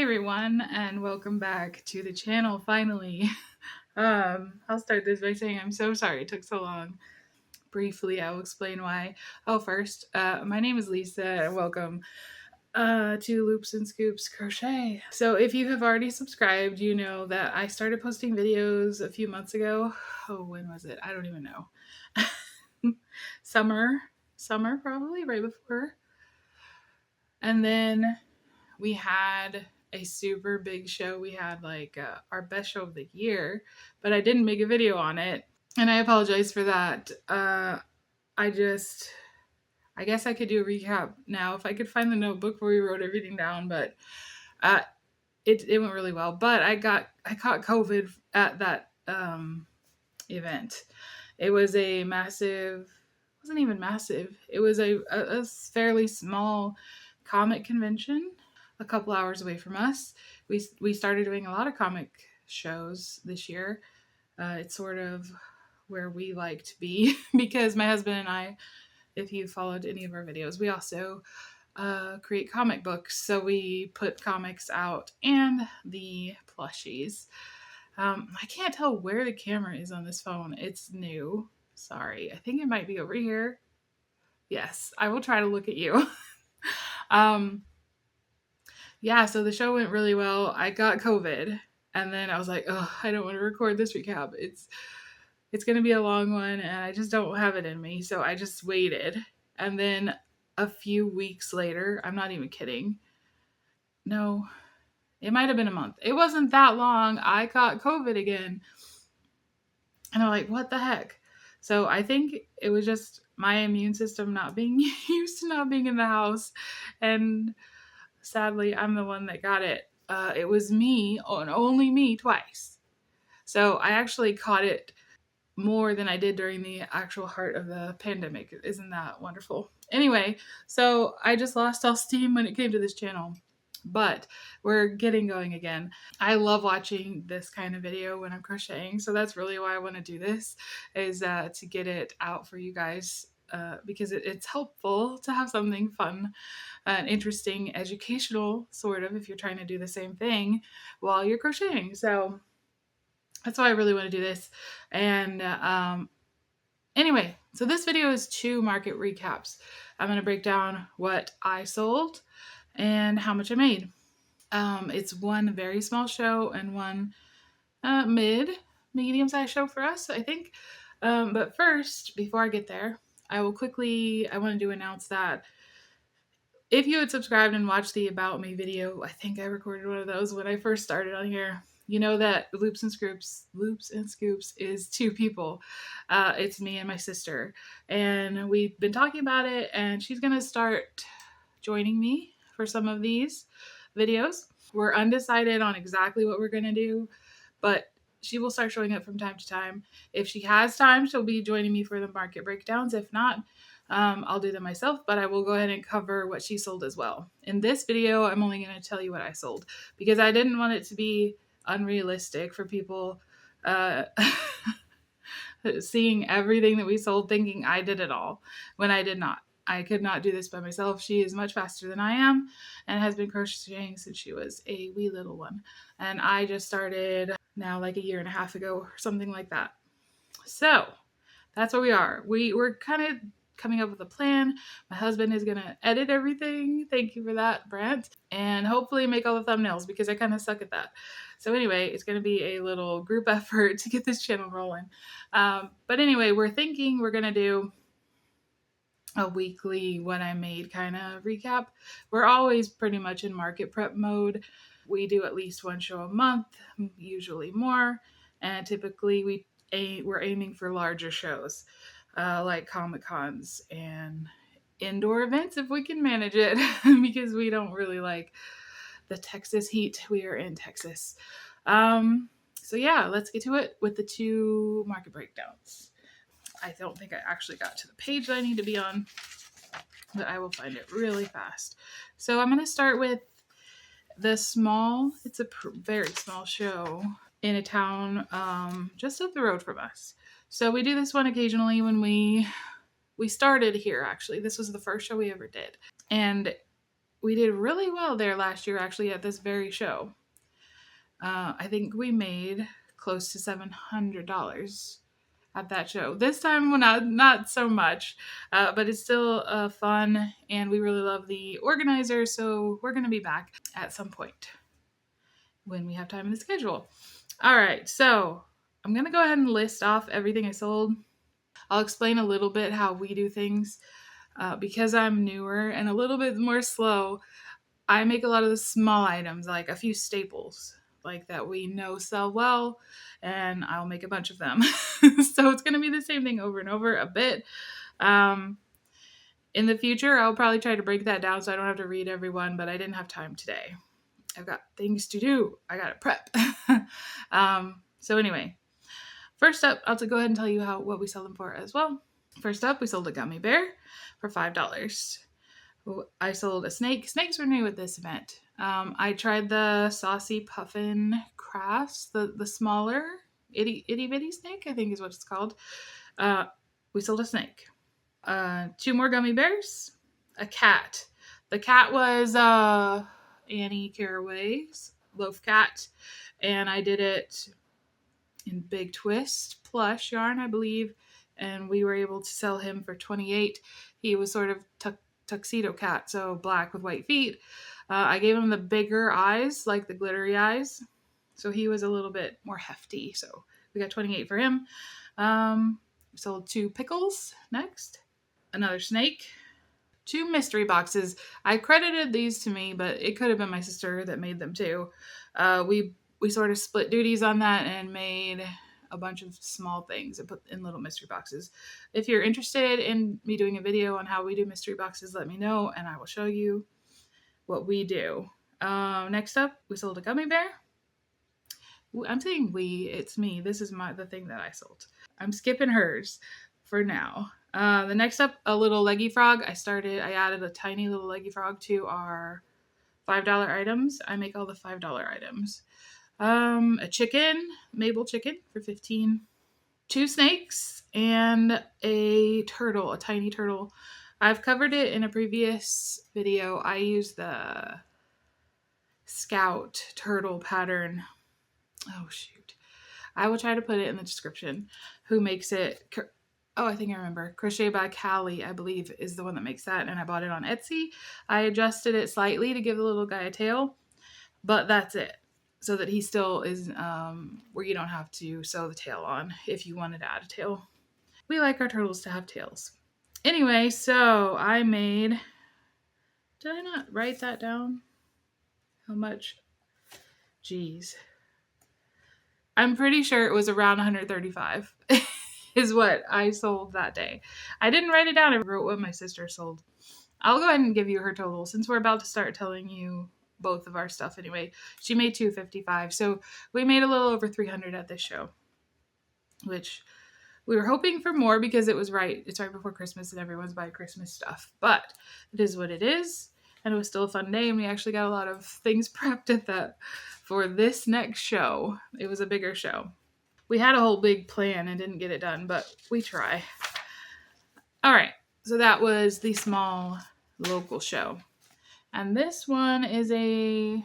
everyone, and welcome back to the channel finally. I'll start this by saying I'm so sorry it took so long. Briefly, I will explain why. First, my name is Lisa, and welcome to Loops and Scoops Crochet. So, if you have already subscribed, you know that I started posting videos a few months ago. Oh, when was it? I don't even know. Summer, probably right before. And then we had a super big show. We had our best show of the year, but I didn't make a video on it, and I apologize for that. I guess I could do a recap now if I could find the notebook where we wrote everything down, but uh, it went really well. But I caught COVID at that event. It was a massive. Wasn't even massive. It was a fairly small comic convention a couple hours away from us. We started doing a lot of comic shows this year. It's sort of where we like to be because my husband and I, if you followed any of our videos, we also create comic books. So we put comics out and the plushies. I can't tell where the camera is on this phone. It's new. Sorry. I think it might be over here. Yes, I will try to look at you. Yeah, so the show went really well. I got COVID, and then I was like, oh, I don't want to record this recap. It's going to be a long one, and I just don't have it in me. So I just waited. And then a few weeks later, I'm not even kidding. No, it might have been a month. It wasn't that long. I caught COVID again. And I'm like, what the heck? So I think it was just my immune system not being used to not being in the house. And sadly, I'm the one that got it. It was me, and only me, twice. So I actually caught it more than I did during the actual heart of the pandemic. Isn't that wonderful? Anyway, so I just lost all steam when it came to this channel. But we're getting going again. I love watching this kind of video when I'm crocheting, so that's really why I want to do this, is to get it out for you guys, because it's helpful to have something fun and interesting, educational, sort of, if you're trying to do the same thing while you're crocheting. So that's why I really want to do this. And anyway, so this video is 2 market recaps. I'm going to break down what I sold and how much I made. It's one very small show and one medium-sized show for us, I think. But first, before I get there, I want to announce that if you had subscribed and watched the About Me video, I think I recorded one of those when I first started on here. You know that Loops and Scoops is 2 people. It's me and my sister. And we've been talking about it, and she's going to start joining me for some of these videos. We're undecided on exactly what we're going to do, but she will start showing up from time to time. If she has time, she'll be joining me for the market breakdowns. If not, I'll do them myself, but I will go ahead and cover what she sold as well. In this video, I'm only going to tell you what I sold because I didn't want it to be unrealistic for people seeing everything that we sold thinking I did it all when I did not. I could not do this by myself. She is much faster than I am and has been crocheting since she was a wee little one. And I just started now like a year and a half ago or something like that. So that's where we are. We're kind of coming up with a plan. My husband is going to edit everything. Thank you for that, Brent. And hopefully make all the thumbnails because I kind of suck at that. So anyway, it's going to be a little group effort to get this channel rolling. But anyway, we're thinking we're going to do a weekly what I made kind of recap. We're always pretty much in market prep mode. We do at least 1 show a month, usually more. And typically we're aiming for larger shows. Like Comic-Cons and indoor events if we can manage it because we don't really like the Texas heat. We are in Texas. So yeah, let's get to it with the 2 market breakdowns. I don't think I actually got to the page that I need to be on, but I will find it really fast. So I'm going to start with it's a very small show in a town just up the road from us. So we do this one occasionally when we started here, actually. This was the first show we ever did. And we did really well there last year, actually, at this very show. I think we made close to $700 at that show. This time, well, not so much, but it's still fun, and we really love the organizer. So we're gonna be back at some point when we have time in the schedule. All right, so I'm gonna go ahead and list off everything I sold. I'll explain a little bit how we do things. Because I'm newer and a little bit more slow, I make a lot of the small items, like a few staples, like that we know sell well, and I'll make a bunch of them. So it's going to be the same thing over and over a bit. Um, in the future, I'll probably try to break that down so I don't have to read every one, but I didn't have time today. I've got things to do. I got to prep. So anyway, first up, I'll go ahead and tell you what we sell them for as well. First up, we sold a gummy bear for $5. I sold a snake. Snakes were new at this event. I tried the saucy puffin crafts, the smaller itty bitty snake, I think is what it's called. We sold a snake. 2 more gummy bears. A cat. The cat was Annie Carraway's loaf cat, and I did it in Big Twist plush yarn, I believe, and we were able to sell him for $28. He was sort of tuxedo cat, so black with white feet. I gave him the bigger eyes, like the glittery eyes, so he was a little bit more hefty. So we got $28 for him. We sold 2 pickles next. Another snake. 2 mystery boxes. I credited these to me, but it could have been my sister that made them too. We sort of split duties on that and made a bunch of small things and put in little mystery boxes. If you're interested in me doing a video on how we do mystery boxes, let me know and I will show you what we do. Next up, we sold a gummy bear. I'm saying we, it's me. This is the thing that I sold. I'm skipping hers for now. The next up, a little leggy frog. I added a tiny little leggy frog to our $5 items. I make all the $5 items. A chicken, Mabel chicken for $15. 2 snakes and a turtle, a tiny turtle. I've covered it in a previous video. I use the Scout turtle pattern. Oh, shoot. I will try to put it in the description. Who makes it? Oh, I think I remember. Crochet by Callie, I believe, is the one that makes that, and I bought it on Etsy. I adjusted it slightly to give the little guy a tail, but that's it. So that he still is where you don't have to sew the tail on if you wanted to add a tail. We like our turtles to have tails. Anyway, so I made... Did I not write that down? How much? Jeez. I'm pretty sure it was around 135 is what I sold that day. I didn't write it down. I wrote what my sister sold. I'll go ahead and give you her total since we're about to start telling you both of our stuff anyway. She made $255. So we made a little over 300 at this show, which we were hoping for more because it's right before Christmas and everyone's buying Christmas stuff. But it is what it is. And it was still a fun day, and we actually got a lot of things prepped at that for this next show. It was a bigger show. We had a whole big plan and didn't get it done, but we try. All right, so that was the small local show. And this one is a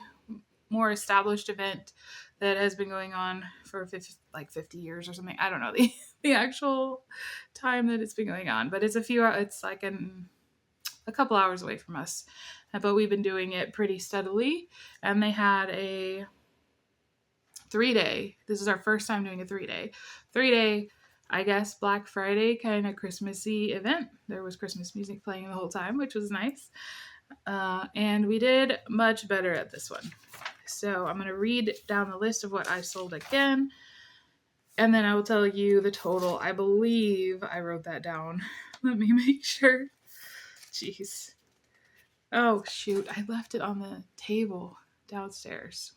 more established event that has been going on for 50 years or something. I don't know the actual time that it's been going on, but it's like a couple hours away from us. But we've been doing it pretty steadily, and they had a 3-day. This is our first time doing a 3-day, I guess, Black Friday kind of Christmassy event. There was Christmas music playing the whole time, which was nice. And we did much better at this one. So I'm going to read down the list of what I sold again, and then I will tell you the total. I believe I wrote that down. Let me make sure. Jeez. Oh, shoot. I left it on the table downstairs.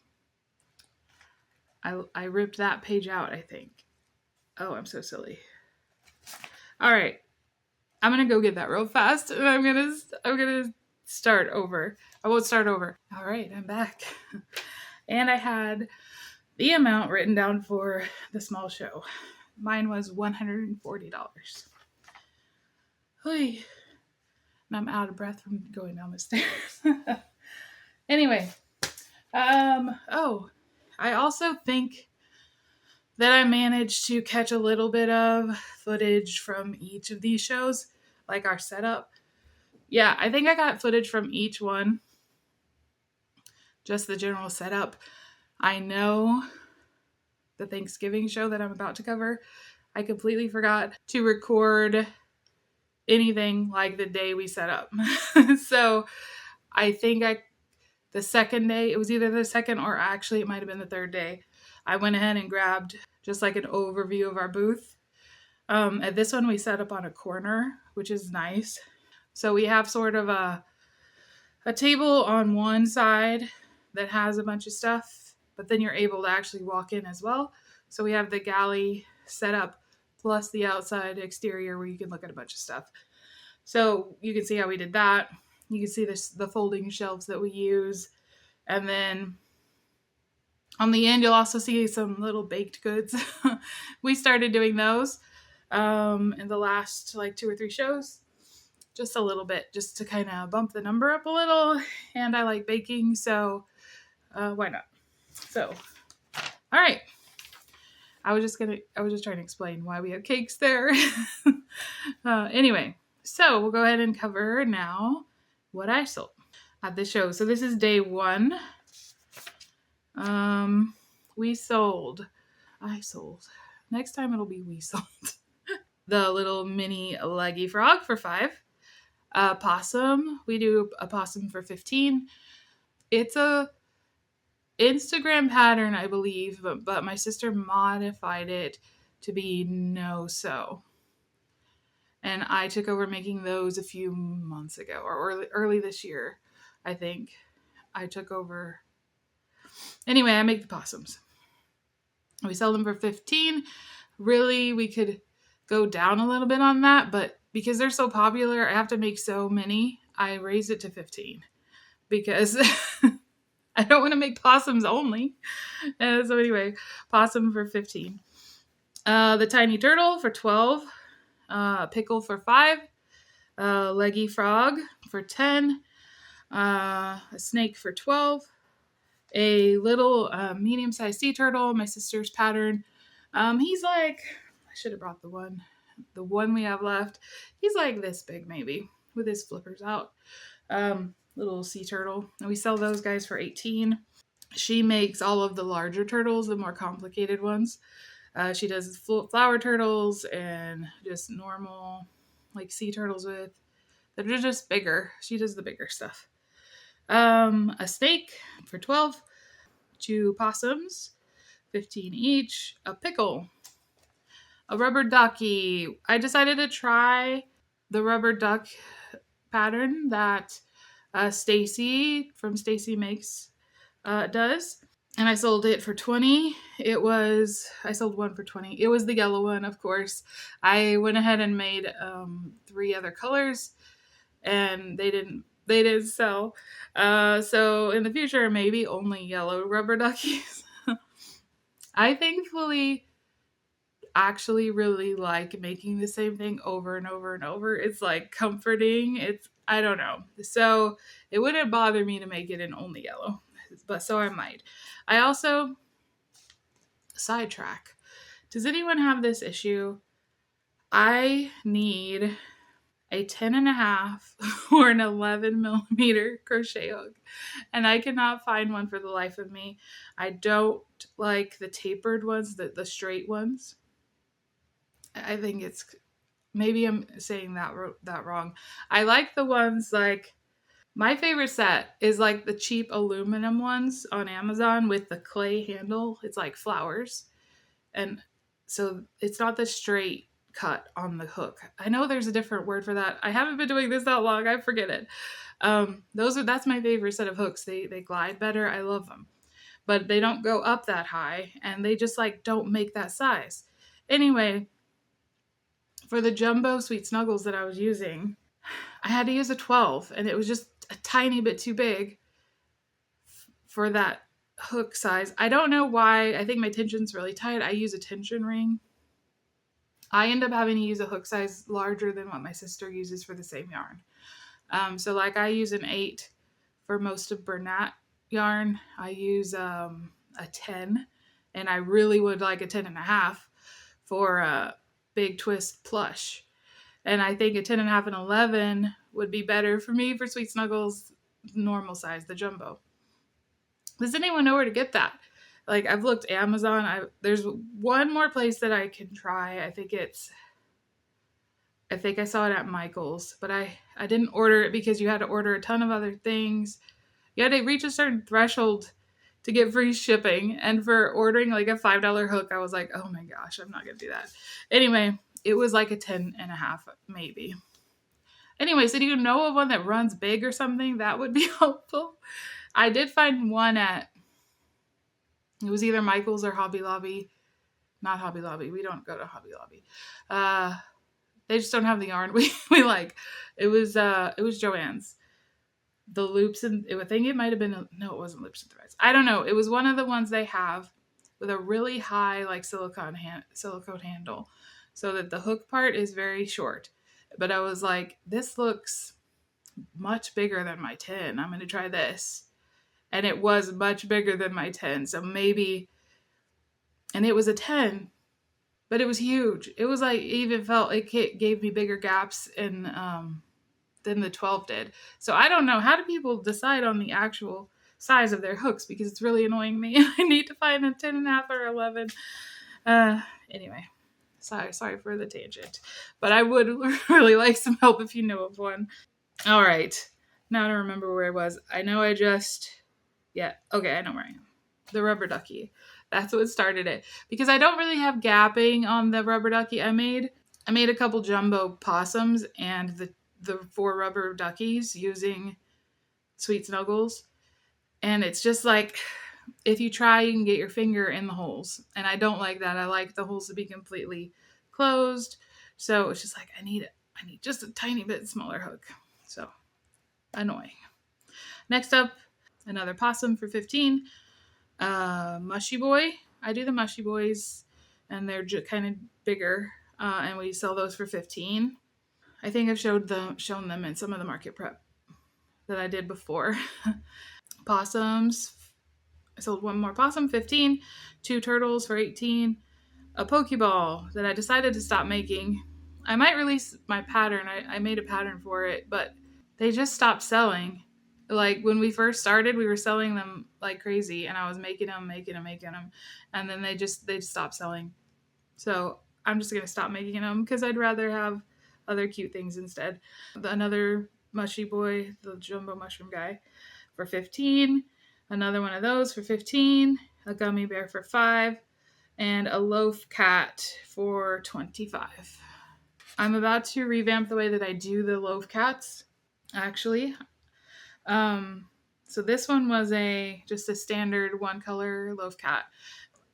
I ripped that page out, I think. Oh, I'm so silly. All right. I'm going to go get that real fast, and I'm going to start over. I won't start over. All right, I'm back. And I had the amount written down for the small show. Mine was $140. Oy. and I'm out of breath from going down the stairs. Anyway, oh, I also think that I managed to catch a little bit of footage from each of these shows, like our setup. Yeah, I think I got footage from each one, just the general setup. I know the Thanksgiving show that I'm about to cover, I completely forgot to record anything like the day we set up. So I think the second day, it was either the second or actually it might have been the third day, I went ahead and grabbed just like an overview of our booth. At this one, we set up on a corner, which is nice. So we have sort of a table on one side that has a bunch of stuff, but then you're able to actually walk in as well. So we have the galley set up plus the outside exterior where you can look at a bunch of stuff. So you can see how we did that. You can see the folding shelves that we use. And then on the end, you'll also see some little baked goods. We started doing those in the last like 2 or 3 shows. Just a little bit, just to kind of bump the number up a little. And I like baking, so why not? So, all right. I was just trying to explain why we have cakes there. Anyway, so we'll go ahead and cover now what I sold at the show. So this is day 1. I sold. Next time it'll be we sold. The little mini leggy frog for $5. Possum, we do a possum for $15. It's a Instagram pattern, I believe, but my sister modified it to be no sew. And I took over making those a few months ago, or early this year, I think. I took over. Anyway, I make the possums. We sell them for $15. Really, we could go down a little bit on that, but because they're so popular, I have to make so many. I raised it to $15 because I don't want to make possums only. So anyway, possum for $15. The tiny turtle for $12. Pickle for $5. Leggy frog for $10. A snake for $12. A little medium-sized sea turtle, my sister's pattern. He's like, I should have brought the one we have left. He's like this big maybe, with his flippers out. Little sea turtle. And we sell those guys for $18. She makes all of the larger turtles, the more complicated ones. She does flower turtles and just normal like sea turtles they're just bigger. She does the bigger stuff. A snake for $12. 2 possums, $15 each. A pickle. A rubber ducky. I decided to try the rubber duck pattern that Stacy from Stacy Makes does. And I sold it for $20. I sold one for $20. It was the yellow one, of course. I went ahead and made 3 other colors, and they didn't sell. So in the future, maybe only yellow rubber duckies. I thankfully actually really like making the same thing over and over and over. It's like comforting. I don't know. So it wouldn't bother me to make it in only yellow, but so I might. I also, sidetrack. Does anyone have this issue? I need a 10.5 or an 11 millimeter crochet hook, and I cannot find one for the life of me. I don't like the tapered ones, the straight ones. I think maybe I'm saying that wrong. I like the ones like, my favorite set is like the cheap aluminum ones on Amazon with the clay handle. It's like flowers, and so it's not the straight cut on the hook. I know there's a different word for that. I haven't been doing this that long. I forget it. That's my favorite set of hooks. They glide better. I love them, but they don't go up that high, and they just like don't make that size. Anyway, for the jumbo sweet snuggles that I was using, I had to use a 12, and it was just a tiny bit too big for that hook size. I don't know why. I think my tension's really tight. I use a tension ring. I end up having to use a hook size larger than what my sister uses for the same yarn. So like I use an 8 for most of Bernat yarn. I use a 10, and I really would like a 10.5 for a big twist plush. And I think a 10.5 and 11 would be better for me for Sweet Snuggles normal size, the jumbo. Does anyone know where to get that? Like I've looked Amazon. There's one more place that I can try. I think I saw it at Michael's, but I didn't order it because you had to order a ton of other things. You had to reach a certain threshold to get free shipping, and for ordering like a $5 hook, I was like, oh my gosh, I'm not gonna do that. Anyway, it was like a 10.5 maybe. Anyway, so do you know of one that runs big or something? That would be helpful. I did find one at, it was either Michael's or Hobby Lobby. Not Hobby Lobby. We don't go to Hobby Lobby. They just don't have the yarn we like. It was Joann's. The loops, and I think it might have been, no, it wasn't loops and threads. I don't know. It was one of the ones they have with a really high like silicone handle, so that the hook part is very short. But I was like, this looks much bigger than my 10. I'm going to try this. And it was much bigger than my 10. So maybe, and it was a 10, but it was huge. It was like, even felt, it gave me bigger gaps than the 12 did. So I don't know. How do people decide on the actual size of their hooks? Because it's really annoying me. I need to find a 10.5 or 11. Anyway, sorry for the tangent. But I would really like some help if you know of one. All right. Now I don't remember where I was. I know I just, yeah, okay, I know where I am. The rubber ducky. That's what started it. Because I don't really have gapping on the rubber ducky I made. I made a couple jumbo possums and the 4 rubber duckies using Sweet Snuggles. And it's just like, if you try, you can get your finger in the holes. And I don't like that. I like the holes to be completely closed. So it's just like, I need just a tiny bit smaller hook. So annoying. Next up, another possum for 15. Mushy Boy. I do the Mushy Boys, and they're kind of bigger, and we sell those for 15. I think I've shown them in some of the market prep that I did before. Possums. I sold one more possum, 15. 2 turtles for 18. A Pokeball that I decided to stop making. I might release my pattern. I made a pattern for it, but they just stopped selling. Like when we first started, we were selling them like crazy, and I was making them, and then they stopped selling. So I'm just gonna stop making them because I'd rather have other cute things instead. Another Mushy Boy, the jumbo mushroom guy, for 15. Another one of those for 15. A gummy bear for 5, and a loaf cat for 25. I'm about to revamp the way that I do the loaf cats, actually. So this one was just a standard one color loaf cat.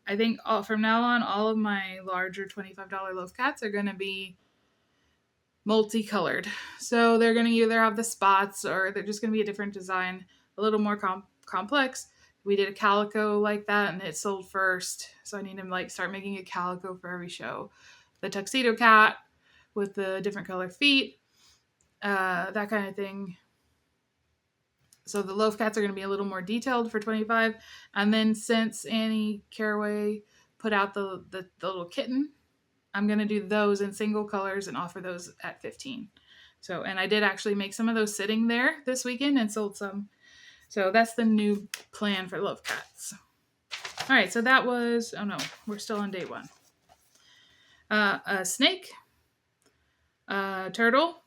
I think from now on, all of my larger $25 loaf cats are going to be multicolored. So they're going to either have the spots, or they're just going to be a different design, a little more complex. We did a calico like that, and it sold first. So I need to start making a calico for every show. The tuxedo cat with the different color feet, that kind of thing. So the loaf cats are going to be a little more detailed for 25. And then since Annie Caraway put out the little kitten, I'm going to do those in single colors and offer those at 15. So, and I did actually make some of those sitting there this weekend and sold some. So that's the new plan for loaf cats. All right, so that was, oh no, we're still on day 1. A snake, turtle,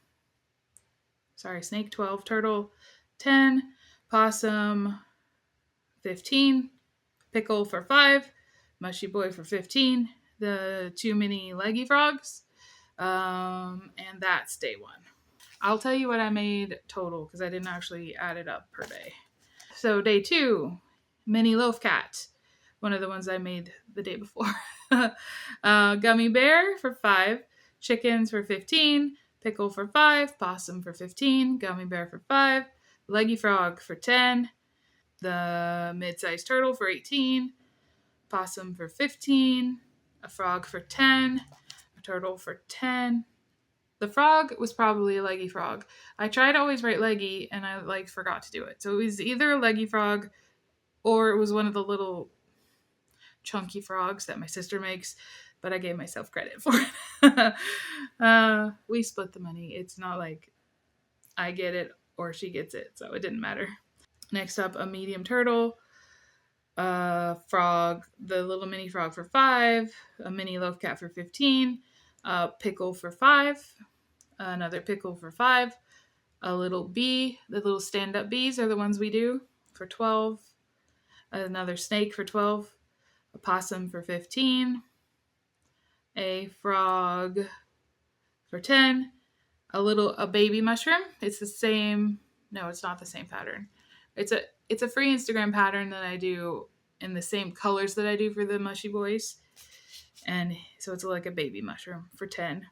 snake 12, turtle 10, possum 15, pickle for 5, Mushy Boy for 15, the 2 mini leggy frogs, and that's day 1. I'll tell you what I made total because I didn't actually add it up per day. So day 2, mini loaf cat, one of the ones I made the day before. Gummy bear for 5, chickens for 15, pickle for 5, possum for 15, gummy bear for 5, leggy frog for 10, the mid-sized turtle for 18, possum for 15, a frog for 10, a turtle for 10, The frog was probably a leggy frog. I tried to always write leggy, and I like forgot to do it. So it was either a leggy frog or it was one of the little chunky frogs that my sister makes, but I gave myself credit for it. We split the money. It's not like I get it or she gets it, so it didn't matter. Next up, a medium turtle, a frog, the little mini frog for $5, a mini loaf cat for $15, a pickle for $5, another pickle for $5, a little bee. The little stand-up bees are the ones we do for $12, another snake for $12, a possum for $15, a frog for $10, a baby mushroom. It's the same. No, it's not the same pattern. It's a free Instagram pattern that I do in the same colors that I do for the mushy boys, and so it's like a baby mushroom for $10.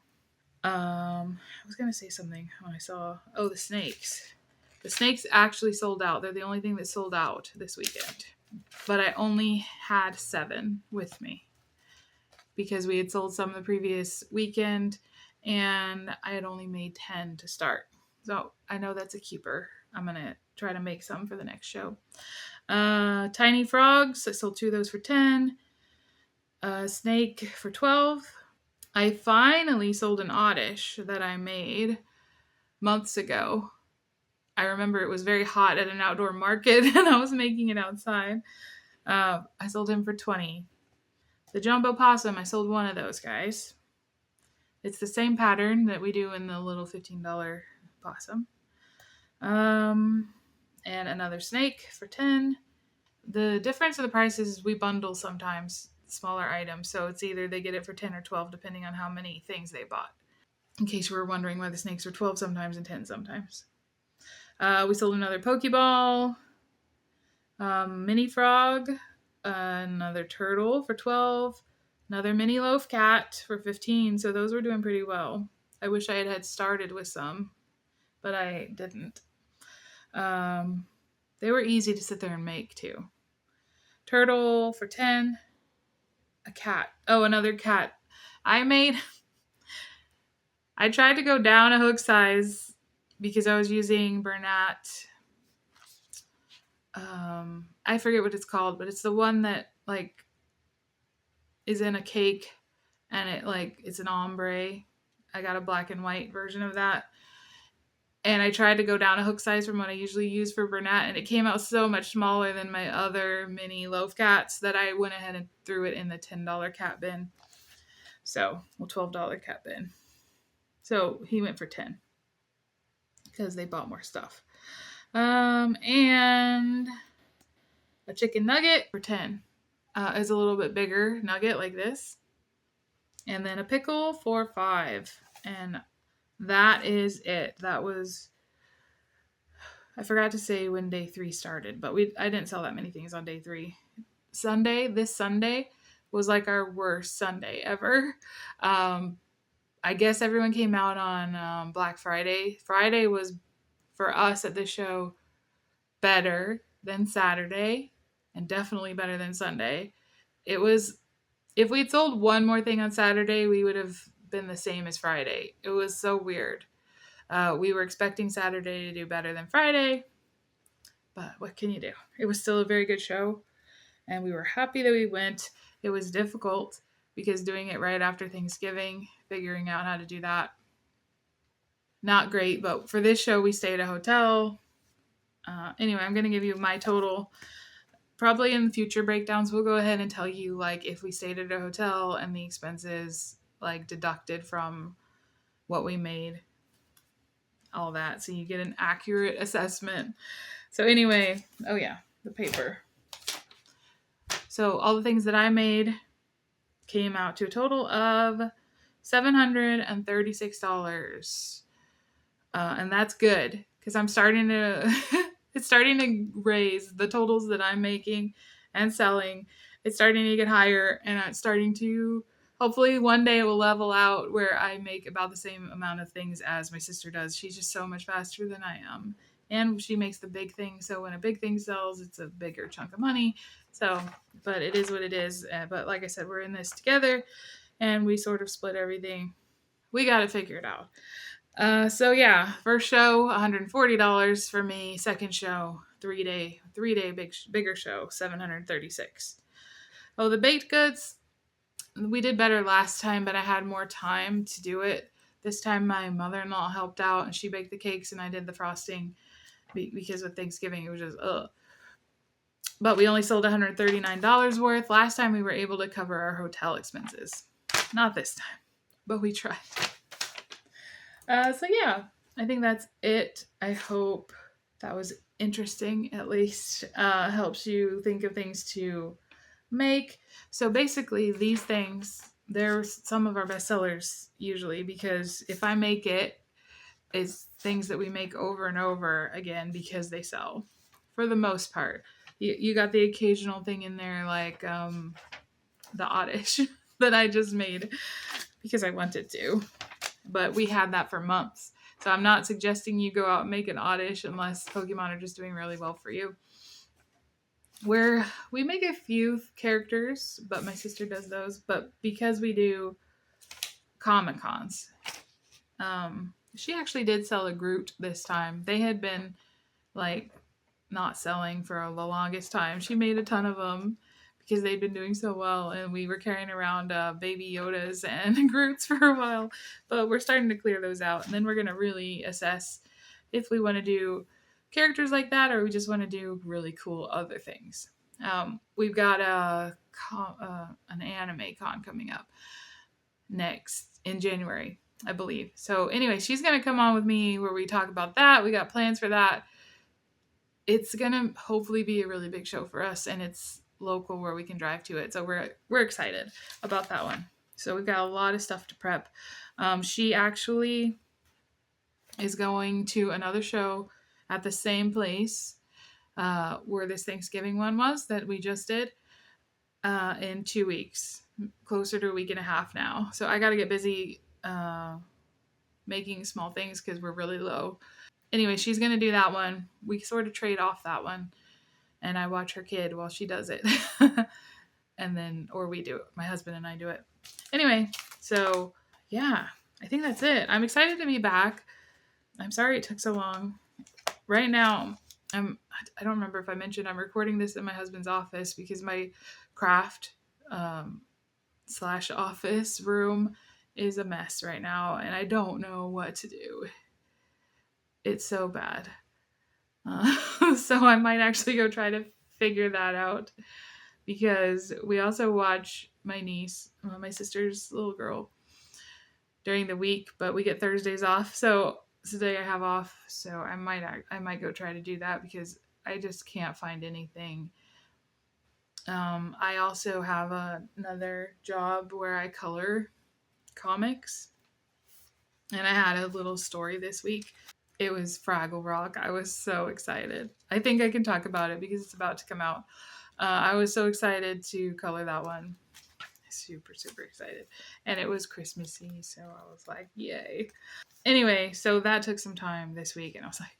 I was gonna say something when I saw the snakes. The snakes actually sold out. They're the only thing that sold out this weekend, but I only had 7 with me because we had sold some the previous weekend, and I had only made 10 to start. So I know that's a keeper. I'm going to try to make some for the next show. Tiny frogs. I sold 2 of those for 10. Snake for 12. I finally sold an oddish that I made months ago. I remember it was very hot at an outdoor market and I was making it outside. I sold him for 20. The jumbo possum, I sold 1 of those guys. It's the same pattern that we do in the little $15 possum. And another snake for 10. The difference of the prices is we bundle sometimes smaller items, so it's either they get it for 10 or 12 depending on how many things they bought. In case you were wondering why the snakes are 12 sometimes and 10 sometimes. We sold another Pokeball, mini frog, another turtle for 12, another mini loaf cat for 15. So those were doing pretty well. I wish I had started with some, but I didn't. They were easy to sit there and make too. Turtle for 10, a cat. Oh, another cat. I tried to go down a hook size because I was using Bernat. I forget what it's called, but it's the one that like is in a cake and it's an ombre. I got a black and white version of that. And I tried to go down a hook size from what I usually use for Bernat, and it came out so much smaller than my other mini loaf cats that I went ahead and threw it in the $10 cat bin. So, $12 cat bin. So he went for 10 because they bought more stuff. And a chicken nugget for 10. Is a little bit bigger nugget like this. And then a pickle for 5. And that is it. I forgot to say when day 3 started, but I didn't sell that many things on day 3. This Sunday was like our worst Sunday ever. I guess everyone came out on Black Friday. Friday was, for us at the show, better than Saturday and definitely better than Sunday. It was, if we'd sold one more thing on Saturday, we would have been the same as Friday. It was so weird. We were expecting Saturday to do better than Friday, but what can you do? It was still a very good show, and we were happy that we went. It was difficult because doing it right after Thanksgiving, figuring out how to do that, not great. But for this show, we stayed at a hotel. Anyway, I'm going to give you my total. Probably in future breakdowns, we'll go ahead and tell you like if we stayed at a hotel and the expenses like deducted from what we made, all that, so you get an accurate assessment. So anyway, oh yeah, the paper. So all the things that I made came out to a total of $736. And that's good because I'm starting to it's starting to raise the totals that I'm making and selling. It's starting to get higher, and it's starting to, hopefully one day it will level out where I make about the same amount of things as my sister does. She's just so much faster than I am. And she makes the big thing, so when a big thing sells, it's a bigger chunk of money. So, but it is what it is. But like I said, we're in this together, and we sort of split everything. we got it figured out. So yeah, first show $140 for me. Second show, three day bigger show, $736. Oh, the baked goods, we did better last time, but I had more time to do it. This time my mother-in-law helped out and she baked the cakes and I did the frosting because with Thanksgiving it was just ugh. But we only sold $139 worth. Last time we were able to cover our hotel expenses. Not this time, but we tried. So yeah, I think that's it. I hope that was interesting, at least. Helps you think of things to make. So basically, these things, they're some of our best sellers usually, because if I make it, it's things that we make over and over again because they sell for the most part. You got the occasional thing in there like the oddish that I just made because I wanted to, but we had that for months. So I'm not suggesting you go out and make an oddish unless Pokemon are just doing really well for you. We make a few characters, but my sister does those. But because we do Comic Cons, she actually did sell a Groot this time. They had been like not selling for the longest time. She made a ton of them because they'd been doing so well, and we were carrying around baby Yodas and Groots for a while. But we're starting to clear those out, and then we're gonna really assess if we want to do characters like that or we just want to do really cool other things. We've got an anime con coming up next in January, I believe. So anyway, she's gonna come on with me where we talk about that. We got plans for that. It's gonna hopefully be a really big show for us, and it's local where we can drive to it. So we're excited about that one. So we've got a lot of stuff to prep. She actually is going to another show at the same place where this Thanksgiving one was that we just did in 2 weeks, closer to a week and a half now. So I got to get busy making small things because we're really low. Anyway, she's going to do that one. We sort of trade off that one. And I watch her kid while she does it. And then, or we do it. My husband and I do it. Anyway, so yeah, I think that's it. I'm excited to be back. I'm sorry it took so long. Right now, I don't remember if I mentioned I'm recording this in my husband's office because my craft / office room is a mess right now. And I don't know what to do. It's so bad. So I might actually go try to figure that out because we also watch my niece, my sister's little girl, during the week, but we get Thursdays off. So today I have off, so I might go try to do that because I just can't find anything. I also have another job where I color comics, and I had a little story this week. It was Fraggle Rock. I was so excited. I think I can talk about it because it's about to come out. I was so excited to color that one. Super, super excited. And it was Christmassy, so I was like, yay. Anyway, so that took some time this week, and I was like,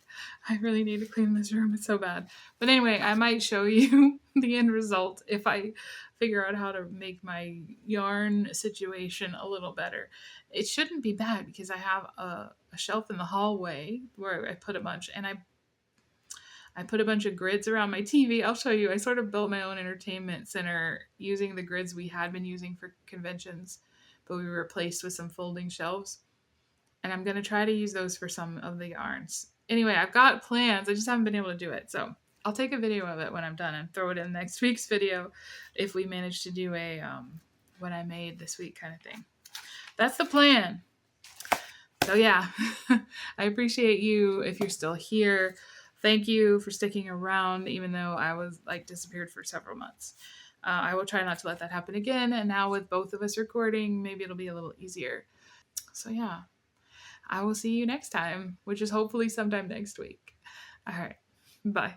I really need to clean this room. It's so bad. But anyway, I might show you the end result if I figure out how to make my yarn situation a little better. It shouldn't be bad because I have a shelf in the hallway where I put a bunch, and I put a bunch of grids around my TV. I'll show you. I sort of built my own entertainment center using the grids we had been using for conventions, but we replaced with some folding shelves. And I'm going to try to use those for some of the yarns. Anyway, I've got plans. I just haven't been able to do it. So I'll take a video of it when I'm done and throw it in next week's video if we manage to do a what I made this week kind of thing. That's the plan. So yeah, I appreciate you if you're still here. Thank you for sticking around, even though I was disappeared for several months. I will try not to let that happen again. And now with both of us recording, maybe it'll be a little easier. So yeah, I will see you next time, which is hopefully sometime next week. All right, bye.